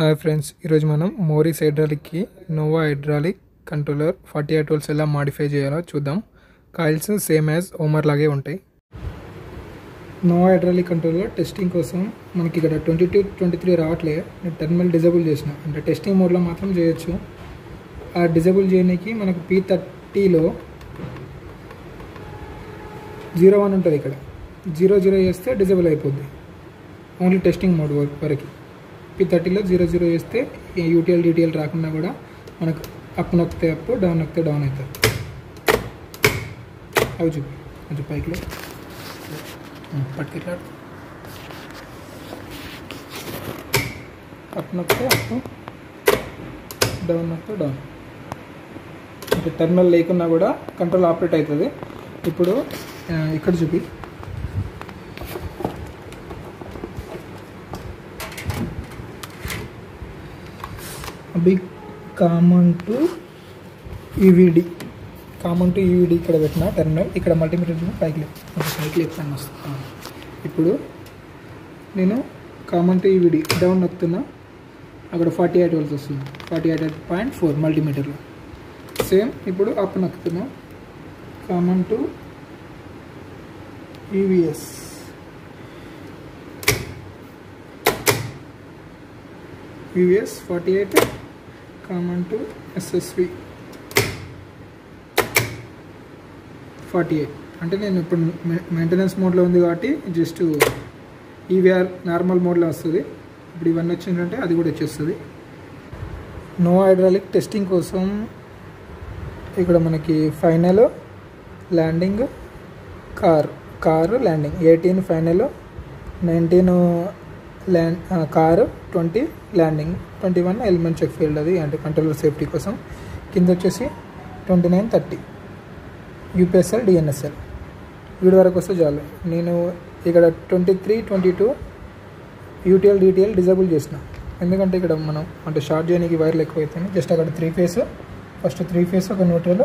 Hi friends, ఈరోజు మనం Morris హైడ్రాలిక్కి నోవా హైడ్రాలిక్ కంట్రోలర్ 48 వోల్ట్స్ ఎలా మాడిఫై చేయాలో చూద్దాం. కాయిల్స్ సేమ్ యాజ్ ఓమర్ లాగే ఉంటాయి. నోవా హైడ్రాలిక్ కంట్రోలర్ టెస్టింగ్ కోసం మనకి ఇక్కడ 22, 23 రావట్లే. నేను టెర్మినల్ డిజేబుల్ చేసిన, అంటే టెస్టింగ్ మోడ్లో మాత్రం చేయొచ్చు. ఆ డిజేబుల్ చేయడానికి మనకు P30లో 01 ఉంటుంది. ఇక్కడ 00 చేస్తే డిజేబుల్ అయిపోద్ది, ఓన్లీ టెస్టింగ్ మోడ్ వరకు. P30లో 00 చేస్తే యూటీఎల్ డిటిఎల్ రాకుండా కూడా మనకు అప్ నొక్కితే అప్, డౌన్ నొక్కితే డౌన్ అవుతుంది. అవి చూపి కొంచెం పైకిలో పట్టుకెట్లా అప్ నొక్కితే అప్, డౌన్ నొక్కితే డౌన్. అంటే టర్మినల్ లేకున్నా కూడా కంట్రోల్ ఆపరేట్ అవుతుంది. ఇప్పుడు ఇక్కడ చూపి అవి కామన్ టు ఈవీడి ఇక్కడ పెట్టిన టెర్మినల్. ఇక్కడ మల్టీమీటర్ పైకి లేపుతాను వస్తుంది. ఇప్పుడు నేను కామన్ టు ఈవీడి డౌన్ నొక్కుతున్నా, అక్కడ 48 వోల్ట్స్ వస్తుంది, 48.4 మల్టీమీటర్లో. సేమ్ ఇప్పుడు అప్ నొక్కుతున్నా, common to EVS, VVS 48, common to SSV 48. అంటే నేను ఇప్పుడు మెయింటెనెన్స్ మోడ్లో ఉంది కాబట్టి జస్ట్ ఈవీఆర్ నార్మల్ మోడ్లో వస్తుంది. ఇప్పుడు ఇవన్నీ వచ్చిందంటే అది కూడా వచ్చేస్తుంది. నోవా హైడ్రాలిక్ టెస్టింగ్ కోసం ఇక్కడ మనకి final, landing, car landing, 18 final, 19 car, 20 landing, 21 element check field, అది అంటే కంట్రోలర్ సేఫ్టీ కోసం. కింద వచ్చేసి 29, 30 యూపీఎస్ఎల్, డిఎన్ఎస్ఎల్. వీడి వరకు వస్తే చాలు. నేను ఇక్కడ 23, 22 యూటీఎల్ డిటిఎల్ డిజేబుల్ చేసిన, ఎందుకంటే ఇక్కడ మనం అంటే షార్ట్ చేయడానికి వైర్లు ఎక్కువ అవుతాయి. జస్ట్ అక్కడ 3 ఫేస్, ఫస్ట్ 3 ఫేస్ ఒక neutral,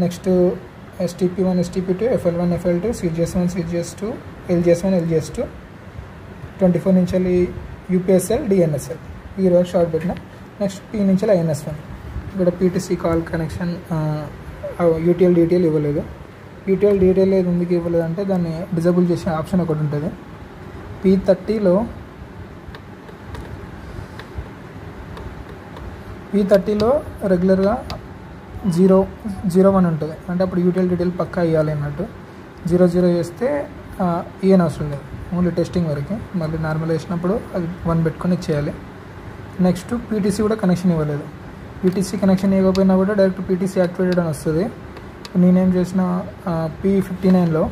next STP1, STP2, FL1, FL2, CGS1, CGS2, LGS1, LGS2, 24 నుంచి యూపీఎస్ఎల్, డిఎన్ఎస్ఎల్. ఈ రోజు షార్ట్ పెట్టిన. నెక్స్ట్ P నుంచి INS1. ఇక్కడ PTC call connection, UTL DTL ఇవ్వలేదు. యూటీఎల్ డిటిఎల్ ఎందుకు ఇవ్వలేదు అంటే దాన్ని డిజేబుల్ చేసే ఆప్షన్ ఒకటి ఉంటుంది. P30లో రెగ్యులర్గా 001 ఉంటుంది, అంటే అప్పుడు యూటీఎల్ డిటిఎల్ పక్కా ఇవ్వాలి అన్నట్టు. 00 చేస్తే ఏం అవసరం లేదు, ఓన్లీ టెస్టింగ్ వరకు. మళ్ళీ నార్మల్ వేసినప్పుడు అది 1 పెట్టుకొని ఇచ్చేయాలి. నెక్స్ట్ PTC కూడా కనెక్షన్ ఇవ్వలేదు. PTC కనెక్షన్ ఇవ్వకపోయినా కూడా డైరెక్ట్ PTC యాక్టివేటెడ్ అని వస్తుంది. నేనేం చేసిన, P59లో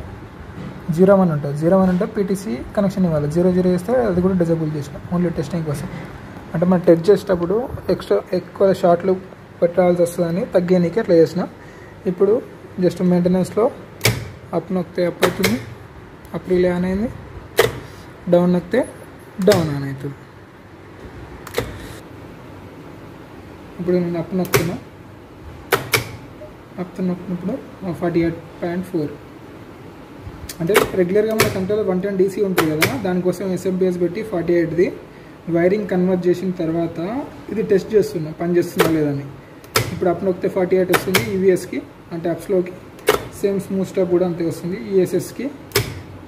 01 ఉంటుంది. 01 అంటే PTC కనెక్షన్ ఇవ్వాలి. 00 చేస్తే అది కూడా డిజేబుల్ చేసిన, ఓన్లీ టెస్టింగ్ కోసం. అంటే మనం టెస్ట్ చేసేటప్పుడు ఎక్కువ షార్ట్లు పెట్టాల్సి వస్తుందని తగ్గేనికి అట్లా చేసిన. ఇప్పుడు జస్ట్ మెయింటెనెన్స్లో అప్ నొక్కితే అప్ అవుతుంది, అప్ రిలే ఆన్ అయింది, డౌన్ నొక్కితే డౌన్ ఆన్ అవుతుంది. ఇప్పుడు నేను అప్ నొక్కుతున్నా, అప్ నొక్కినప్పుడు 48.4. అంటే రెగ్యులర్గా మన కంట్రోలర్ 110 DC ఉంటుంది కదా, దానికోసం SMPS పెట్టి 48ది వైరింగ్ కన్వర్ట్ చేసిన తర్వాత ఇది టెస్ట్ చేస్తున్నా పని చేస్తుందా లేదని. ఇప్పుడు అప్ నొక్కితే 48 వస్తుంది ఈవీఎస్కి, అంటే అప్స్లోకి. సేమ్ స్మూత్ స్టాప్ కూడా అంతే వస్తుంది ఈఎస్ఎస్కి.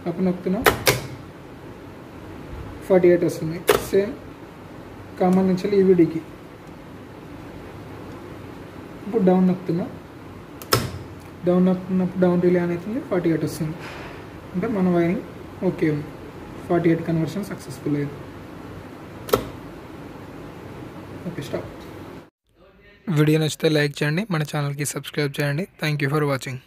అప్ నొక్కుతున్నా 48 వస్తుంది. సేమ్ కామన్ నుంచి ఈవీడీకి. ఇప్పుడు డౌన్ నొక్కుతున్నా, డౌన్ నొక్కుతున్నప్పుడు డౌన్ రిలే అని అవుతుంది, 48 వస్తుంది. అంటే మన వైరింగ్ ఓకే ఉంది, 48 కన్వర్షన్ సక్సెస్ఫుల్ అయ్యింది. Okay, stop. వీడియో నచ్చితే లైక్ చేయండి, మన ఛానల్కి సబ్స్క్రైబ్ చేయండి. Thank you for watching.